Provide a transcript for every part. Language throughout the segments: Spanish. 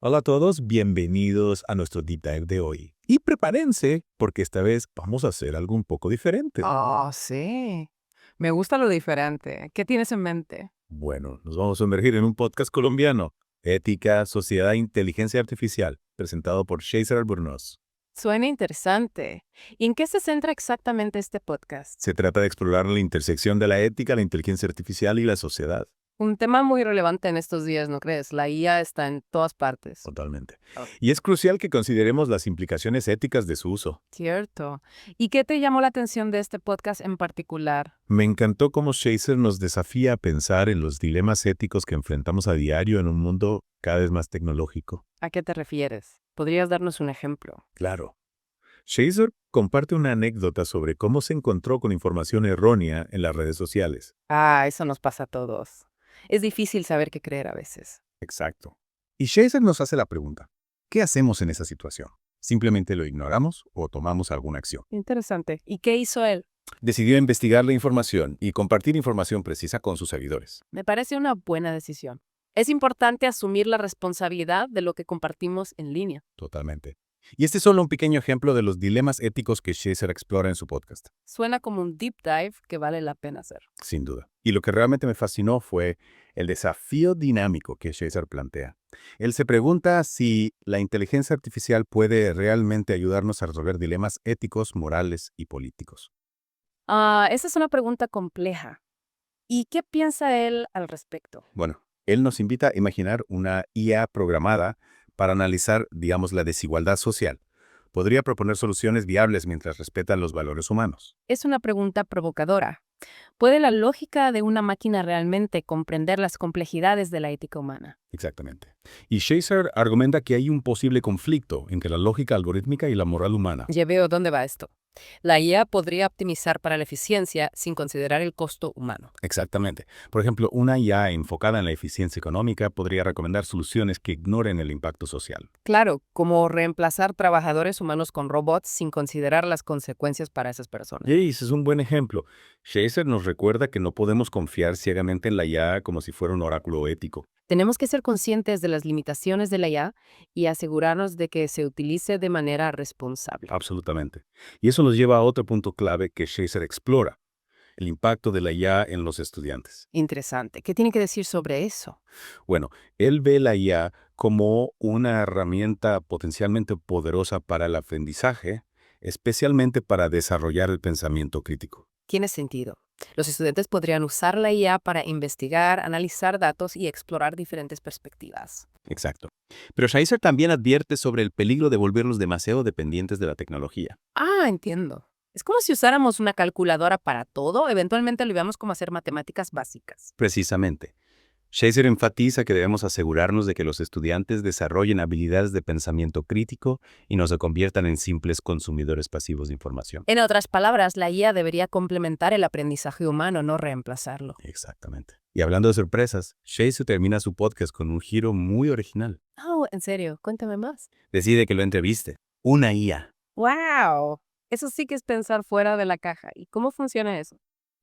Hola a todos, bienvenidos a nuestro Deep Dive de hoy. Y prepárense, porque esta vez vamos a hacer algo un poco diferente. Oh, sí. Me gusta lo diferente. ¿Qué tienes en mente? Bueno, nos vamos a sumergir en un podcast colombiano, Ética, Sociedad e Inteligencia Artificial, presentado por Chaser Albornoz. Suena interesante. ¿Y en qué se centra exactamente este podcast? Se trata de explorar la intersección de la ética, la inteligencia artificial y la sociedad. Un tema muy relevante en estos días, ¿no crees? La IA está en todas partes. Totalmente. Oh, Y es crucial que consideremos las implicaciones éticas de su uso. cierto. ¿Y qué te llamó la atención de este podcast en particular? Me encantó cómo Chaser nos desafía a pensar en los dilemas éticos que enfrentamos a diario en un mundo cada vez más tecnológico. ¿A qué te refieres? ¿Podrías darnos un ejemplo? Claro. Shazer comparte una anécdota sobre cómo se encontró con información errónea en las redes sociales. Ah, eso nos pasa a todos. Es difícil saber qué creer a veces. Exacto. Y Shazer nos hace la pregunta, ¿qué hacemos en esa situación? ¿Simplemente lo ignoramos o tomamos alguna acción? Interesante. ¿Y qué hizo él? Decidió investigar la información y compartir información precisa con sus seguidores. Me parece una buena decisión. Es importante asumir la responsabilidad de lo que compartimos en línea. Totalmente. Y este es solo un pequeño ejemplo de los dilemas éticos que Shazer explora en su podcast. Suena como un deep dive que vale la pena hacer. Sin duda. Y lo que realmente me fascinó fue el desafío dinámico que Shazer plantea. Él se pregunta si la inteligencia artificial puede realmente ayudarnos a resolver dilemas éticos, morales y políticos. Esa es una pregunta compleja. ¿Y qué piensa él al respecto? Bueno, él nos invita a imaginar una IA programada para analizar, digamos, la desigualdad social. Podría proponer soluciones viables mientras respetan los valores humanos. Es una pregunta provocadora. ¿Puede la lógica de una máquina realmente comprender las complejidades de la ética humana? Exactamente. Y Shazer argumenta que hay un posible conflicto entre la lógica algorítmica y la moral humana. Ya veo dónde va esto. La IA podría optimizar para la eficiencia sin considerar el costo humano. Exactamente. Por ejemplo, una IA enfocada en la eficiencia económica podría recomendar soluciones que ignoren el impacto social. Claro, como reemplazar trabajadores humanos con robots sin considerar las consecuencias para esas personas. Y ese es un buen ejemplo. Shazer nos recuerda que no podemos confiar ciegamente en la IA como si fuera un oráculo ético. Tenemos que ser conscientes de las limitaciones de la IA y asegurarnos de que se utilice de manera responsable. Absolutamente. Y eso nos lleva a otro punto clave que Shazer explora, el impacto de la IA en los estudiantes. Interesante. ¿Qué tiene que decir sobre eso? Bueno, él ve la IA como una herramienta potencialmente poderosa para el aprendizaje, especialmente para desarrollar el pensamiento crítico. Tiene sentido. Los estudiantes podrían usar la IA para investigar, analizar datos y explorar diferentes perspectivas. Exacto. Pero Shazer también advierte sobre el peligro de volverlos demasiado dependientes de la tecnología. Entiendo. Es como si usáramos una calculadora para todo, eventualmente olvidamos cómo hacer matemáticas básicas. Precisamente. Shazer enfatiza que debemos asegurarnos de que los estudiantes desarrollen habilidades de pensamiento crítico y no se conviertan en simples consumidores pasivos de información. En otras palabras, la IA debería complementar el aprendizaje humano, no reemplazarlo. Exactamente. Y hablando de sorpresas, Shazer termina su podcast con un giro muy original. Oh, en serio, cuéntame más. Decide que lo entreviste. Una IA. ¡Wow! Eso sí que es pensar fuera de la caja. ¿Y cómo funciona eso?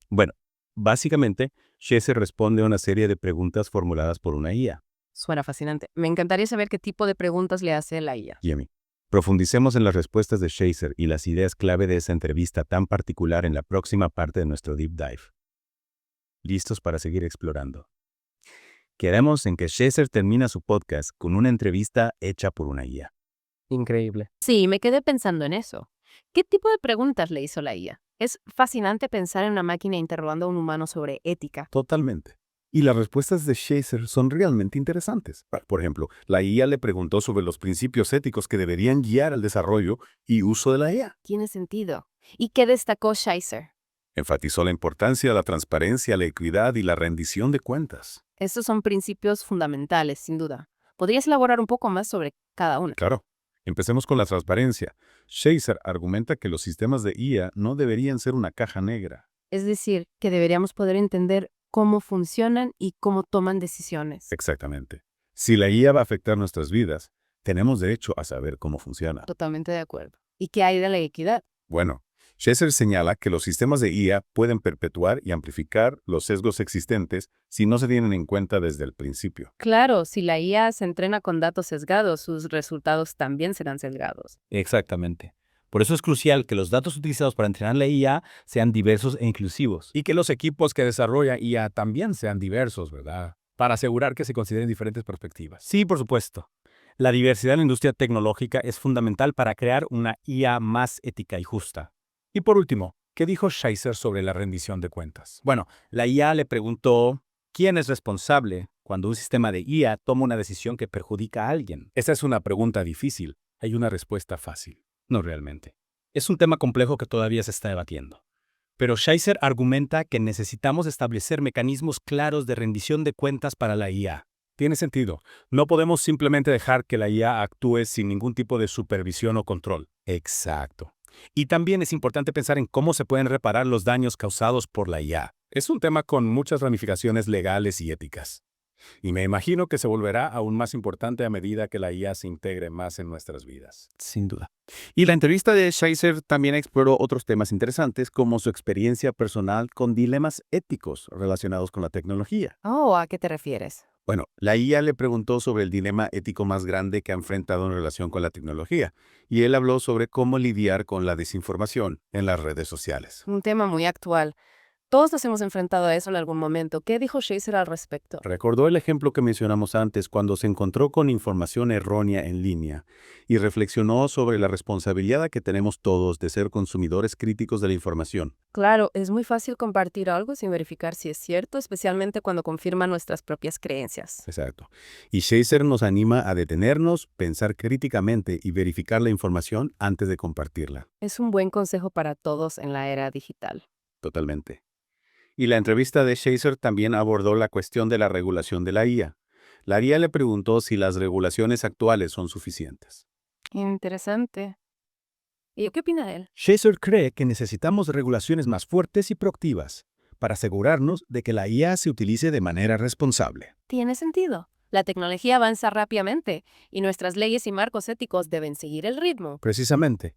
Bueno, básicamente, Shazer responde a una serie de preguntas formuladas por una IA. Suena fascinante. Me encantaría saber qué tipo de preguntas le hace la IA. Jamie. Profundicemos en las respuestas de Shazer y las ideas clave de esa entrevista tan particular en la próxima parte de nuestro Deep Dive. ¿Listos para seguir explorando? Quedamos en que Shazer termina su podcast con una entrevista hecha por una IA. Increíble. Sí, me quedé pensando en eso. ¿Qué tipo de preguntas le hizo la IA? Es fascinante pensar en una máquina interrogando a un humano sobre ética. Totalmente. Y las respuestas de Shazer son realmente interesantes. Por ejemplo, la IA le preguntó sobre los principios éticos que deberían guiar el desarrollo y uso de la IA. Tiene sentido. ¿Y qué destacó Scheiser? Enfatizó la importancia de la transparencia, la equidad y la rendición de cuentas. Estos son principios fundamentales, sin duda. ¿Podrías elaborar un poco más sobre cada uno? Claro. Empecemos con la transparencia. Shazer argumenta que los sistemas de IA no deberían ser una caja negra. Es decir, que deberíamos poder entender cómo funcionan y cómo toman decisiones. Exactamente. Si la IA va a afectar nuestras vidas, tenemos derecho a saber cómo funciona. Totalmente de acuerdo. ¿Y qué hay de la equidad? Bueno, Shazer señala que los sistemas de IA pueden perpetuar y amplificar los sesgos existentes si no se tienen en cuenta desde el principio. Claro, si la IA se entrena con datos sesgados, sus resultados también serán sesgados. Exactamente. Por eso es crucial que los datos utilizados para entrenar la IA sean diversos e inclusivos. Y que los equipos que desarrollan IA también sean diversos, ¿verdad? Para asegurar que se consideren diferentes perspectivas. Sí, por supuesto. La diversidad en la industria tecnológica es fundamental para crear una IA más ética y justa. Y por último, ¿qué dijo Shazer sobre la rendición de cuentas? Bueno, la IA le preguntó quién es responsable cuando un sistema de IA toma una decisión que perjudica a alguien. Esa es una pregunta difícil. Hay una respuesta fácil. No realmente. Es un tema complejo que todavía se está debatiendo. Pero Shazer argumenta que necesitamos establecer mecanismos claros de rendición de cuentas para la IA. Tiene sentido. No podemos simplemente dejar que la IA actúe sin ningún tipo de supervisión o control. Exacto. Y también es importante pensar en cómo se pueden reparar los daños causados por la IA. Es un tema con muchas ramificaciones legales y éticas. Y me imagino que se volverá aún más importante a medida que la IA se integre más en nuestras vidas. Sin duda. Y la entrevista de Shazer también exploró otros temas interesantes como su experiencia personal con dilemas éticos relacionados con la tecnología. Oh, ¿a qué te refieres? Bueno, la IA le preguntó sobre el dilema ético más grande que ha enfrentado en relación con la tecnología, y él habló sobre cómo lidiar con la desinformación en las redes sociales. Un tema muy actual. Todos nos hemos enfrentado a eso en algún momento. ¿Qué dijo Shazer al respecto? Recordó el ejemplo que mencionamos antes cuando se encontró con información errónea en línea y reflexionó sobre la responsabilidad que tenemos todos de ser consumidores críticos de la información. Claro, es muy fácil compartir algo sin verificar si es cierto, especialmente cuando confirma nuestras propias creencias. Exacto. Y Shazer nos anima a detenernos, pensar críticamente y verificar la información antes de compartirla. Es un buen consejo para todos en la era digital. Totalmente. Y la entrevista de Shazer también abordó la cuestión de la regulación de la IA. La IA le preguntó si las regulaciones actuales son suficientes. Interesante. ¿Y qué opina él? Shazer cree que necesitamos regulaciones más fuertes y proactivas para asegurarnos de que la IA se utilice de manera responsable. Tiene sentido. La tecnología avanza rápidamente y nuestras leyes y marcos éticos deben seguir el ritmo. Precisamente.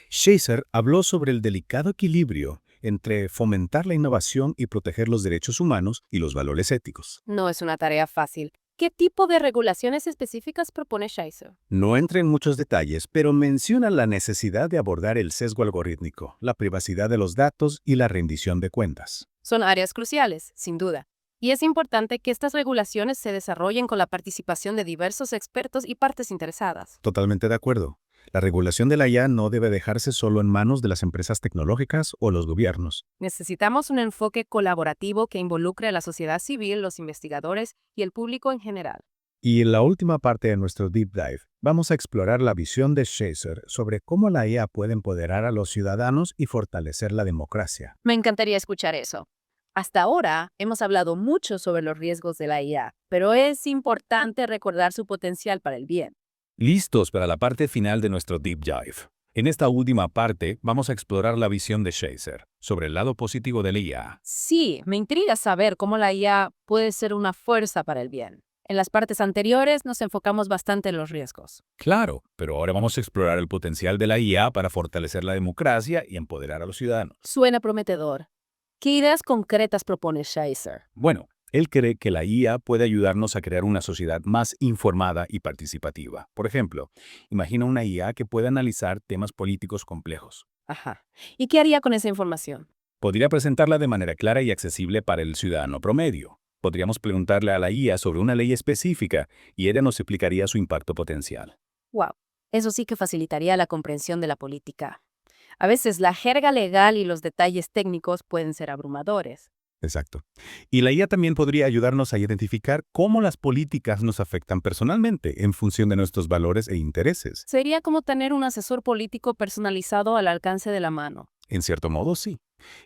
Shazer habló sobre el delicado equilibrio entre fomentar la innovación y proteger los derechos humanos y los valores éticos. No es una tarea fácil. ¿Qué tipo de regulaciones específicas propone Shazer? No entra en muchos detalles, pero menciona la necesidad de abordar el sesgo algorítmico, la privacidad de los datos y la rendición de cuentas. Son áreas cruciales, sin duda. Y es importante que estas regulaciones se desarrollen con la participación de diversos expertos y partes interesadas. Totalmente de acuerdo. La regulación de la IA no debe dejarse solo en manos de las empresas tecnológicas o los gobiernos. Necesitamos un enfoque colaborativo que involucre a la sociedad civil, los investigadores y el público en general. Y en la última parte de nuestro Deep Dive, vamos a explorar la visión de Shazer sobre cómo la IA puede empoderar a los ciudadanos y fortalecer la democracia. Me encantaría escuchar eso. Hasta ahora hemos hablado mucho sobre los riesgos de la IA, pero es importante recordar su potencial para el bien. Listos para la parte final de nuestro Deep Dive. En esta última parte vamos a explorar la visión de Shazer sobre el lado positivo de la IA. Sí, me intriga saber cómo la IA puede ser una fuerza para el bien. En las partes anteriores nos enfocamos bastante en los riesgos. Claro, pero ahora vamos a explorar el potencial de la IA para fortalecer la democracia y empoderar a los ciudadanos. Suena prometedor. ¿Qué ideas concretas propone Shazer? Bueno, él cree que la IA puede ayudarnos a crear una sociedad más informada y participativa. Por ejemplo, imagina una IA que pueda analizar temas políticos complejos. Ajá. ¿Y qué haría con esa información? Podría presentarla de manera clara y accesible para el ciudadano promedio. Podríamos preguntarle a la IA sobre una ley específica y ella nos explicaría su impacto potencial. Wow, eso sí que facilitaría la comprensión de la política. A veces la jerga legal y los detalles técnicos pueden ser abrumadores. Exacto. Y la IA también podría ayudarnos a identificar cómo las políticas nos afectan personalmente en función de nuestros valores e intereses. Sería como tener un asesor político personalizado al alcance de la mano. En cierto modo, sí.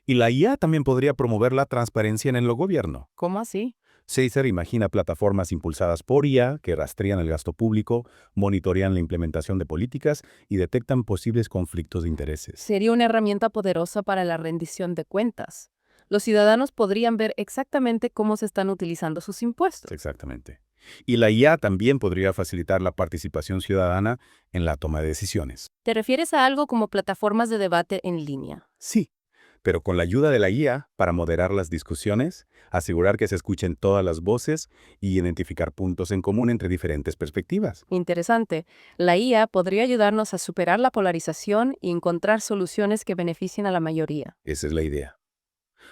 Y la IA también podría promover la transparencia en el gobierno. ¿Cómo así? Shazer imagina plataformas impulsadas por IA que rastrean el gasto público, monitorean la implementación de políticas y detectan posibles conflictos de intereses. Sería una herramienta poderosa para la rendición de cuentas. Los ciudadanos podrían ver exactamente cómo se están utilizando sus impuestos. Exactamente. Y la IA también podría facilitar la participación ciudadana en la toma de decisiones. ¿Te refieres a algo como plataformas de debate en línea? Sí, pero con la ayuda de la IA para moderar las discusiones, asegurar que se escuchen todas las voces y identificar puntos en común entre diferentes perspectivas. Interesante. La IA podría ayudarnos a superar la polarización y encontrar soluciones que beneficien a la mayoría. Esa es la idea.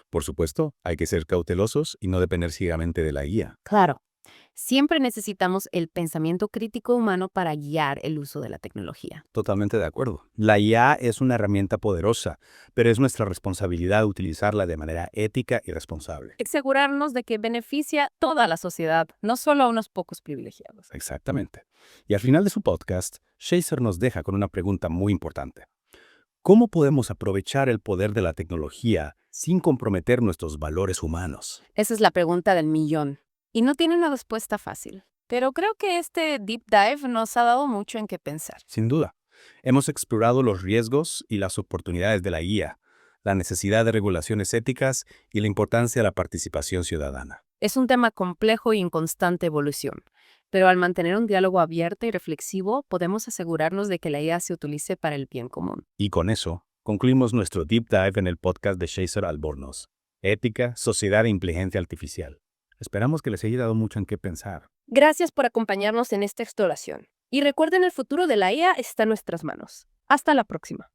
Por supuesto, hay que ser cautelosos y no depender ciegamente de la IA. Claro. Siempre necesitamos el pensamiento crítico humano para guiar el uso de la tecnología. Totalmente de acuerdo. La IA es una herramienta poderosa, pero es nuestra responsabilidad utilizarla de manera ética y responsable. Asegurarnos de que beneficia a toda la sociedad, no solo a unos pocos privilegiados. Exactamente. Y al final de su podcast, Chaser nos deja con una pregunta muy importante. ¿Cómo podemos aprovechar el poder de la tecnología sin comprometer nuestros valores humanos? Esa es la pregunta del millón. Y no tiene una respuesta fácil. Pero creo que este deep dive nos ha dado mucho en qué pensar. Sin duda. Hemos explorado los riesgos y las oportunidades de la IA, la necesidad de regulaciones éticas y la importancia de la participación ciudadana. Es un tema complejo y en constante evolución. Pero al mantener un diálogo abierto y reflexivo, podemos asegurarnos de que la IA se utilice para el bien común. Y con eso, concluimos nuestro deep dive en el podcast de Chaser Albornoz, Ética, Sociedad e Inteligencia Artificial. Esperamos que les haya dado mucho en qué pensar. Gracias por acompañarnos en esta exploración. Y recuerden, el futuro de la IA está en nuestras manos. Hasta la próxima.